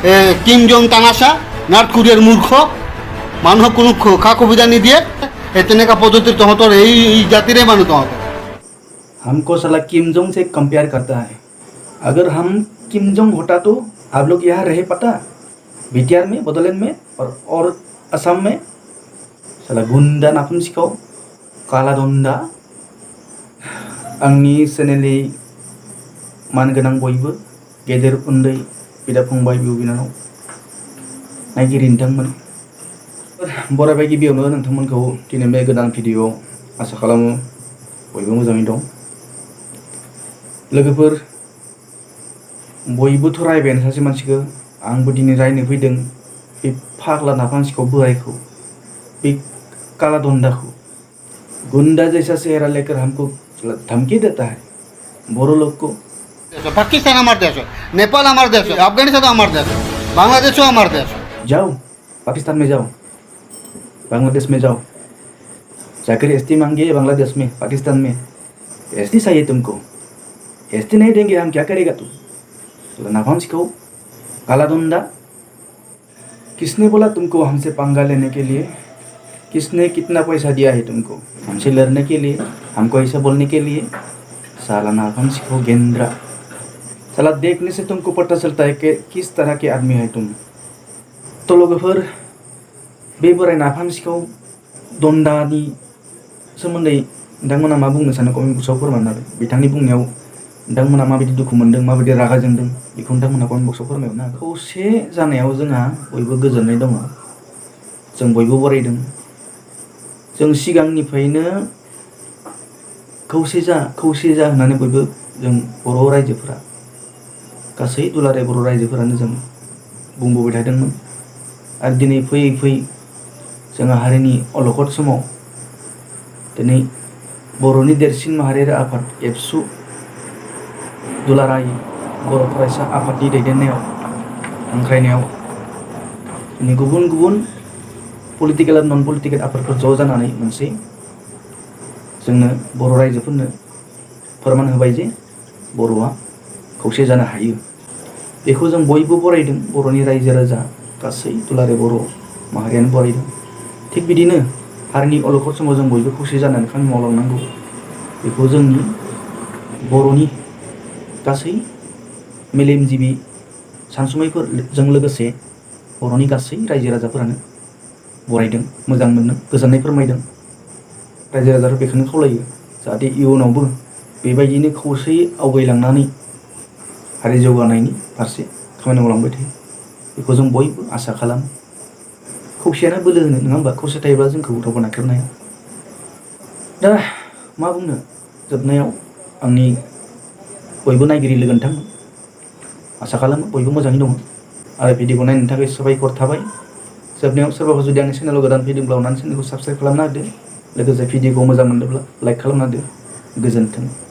Kim Jong তামাশা north কোরিয়ার মূর্খ মানুহ কোনো খা সুবিধা নিদিয়ে তেনেকুৱা পদ্ধতিৰ তহঁতৰ এই জাতিৰে মানুহ তহঁতৰ। हमको साला किम जोंग से कंपेयर करता है। अगर हम किम जोंग होता तो आप लोग यहाँ रहे पता, बीटीआर में, बदोलैंड में और असम में। साला गुंडा नाफाम सिखाओ, काला दंदा। आंनि चेनेलनि मानगोनां बयबो गेदेर उन्दै बिदा फंबाय बिब' बिनानाव नायगिरि नोंथांमोन बरायबाय गिबियावनो नोंथांमोनखौ दिनै बे गोदान भिडिअ आसा खालामो बयबो मोजाङै दं। लोगोफोर बयबोथ' रायबायानो सासे मानसिखौ, आंबो दिनै रायनो फैदों बे फाग्ला नाफांसिखौ बोरायखौ, बे काला दन्दाखौ। गुंडा जैसा चेहरा लेकर हमको धमकी देता है बोरो लोग को। पाकिस्तान हमार देश है, नेपाल हमार देश है, अफगानिस्तान हमार देश है, बांग्लादेश हमार देश है। जाओ पाकिस्तान में जाओ, बांग्लादेश में जाओ, जाकर एसटी मांगिए बांग्लादेश में, पाकिस्तान में। एसटी चाहिए तुमको, एसटी नहीं देंगे हम, क्या करेगा तू? नाफाम सिखाओ, काला दंदा। किसने बोला तुमको हमसे पंगा लेने के लिए? किसने कितना पैसा दिया है तुमको हमसे लड़ने के लिए, हमको ऐसा बोलने के लिए? साला नाफाम सिखाओ गेंद्रा। साला देखने से तुमको पता चलता है कि किस तरह के आदमी है तुम। तो लोगोफोर बे बोराय नाफाम सिखाओ दन्दानि सोमोन्दै नोंथांमोना मा बुंनो सानो कमेन्ट बक्सआव फोरमायना हो। बिथांनि बुंनायाव नोंथांमोना माबायदि दुखु मोनदों, माबायदि रागा जोंदों, बेखौ नोंथांमोना कमेन्ट बक्सआव फोरमायहरनो हागोन। खौसे जानायाव जोंहा बयबो गोजोननाय दङ, जों बयबो बरायदों। जों सिगांनिफ्रायनो खौसे जा होननानै बयबो जों बर' रायजोफोरा, गासै दुलाराय बर' रायजोफोरानो जों बुंबोबाय थादोंमोन। आरो दिनै फैयै फैयै जोंहा हारिनि अलखद समाव दिनै बर'नि देरसिन माहारियारि आफाद एबसु दुलाराय बर' फरायसा आफादनि दैदेननायाव हांख्रायनायाव दिनै गुबुन गुबुन पलिटिकेल आरो नन पलिटिकेल आफादफोर ज' जानानै मोनसे जोंनो बर' रायजोफोरनो फोरमान होबाय जे बर'आ खौसे जानो हायो। बेखौ जों बयबो बरायदों, बर'नि रायजो राजा गासै दुलाराय बर' माहारियानो बरायदों। थिग बिदिनो हारिनि अलखद समाव जों बयबो खौसे जानानै खामानि मावलांनांगौ, बेखौ जोंनि बर'नि गासै मेलेमजिबि सानसुमैफोरजों लोगोसे बर'नि गासै रायजो राजाफोरानो बरायदों, मोजां मोनदों, गोजोननाय फोरमायदों। रायजो राजाफोर बेखौनो खावलायो जाहाथे इयुनावबो बेबायदिनो खौसेयै आवगायलांनानै हारि जौगानायनि फारसे खामानि मावलांबाय थायो, बेखौ जों बयबो आसा खालामो। खौसेयानो बोलो होनो, नङा होमबा? खौसे थायोब्ला जोंखौ रावबो नाख्रेबनो हाया। दा मा बुंनो, जोबनायाव आंनि बयबो नायगिरि लोगो नोंथांमोन, आसा खालामो बयबो मोजाङै दङ आरो भिडिअखौ नायनो थाखाय साबायखर थाबाय। जोबनायाव सोरबाफोर जुदि आंनि चेनेलाव गोदान फैदोंब्ला अननानै चेनेलखौ साबस्क्राइब खालामना होदो, लोगोसे भिडिअखौ मोजां मोनदोंब्ला लाइक खालामना होदो। गोजोन्थों।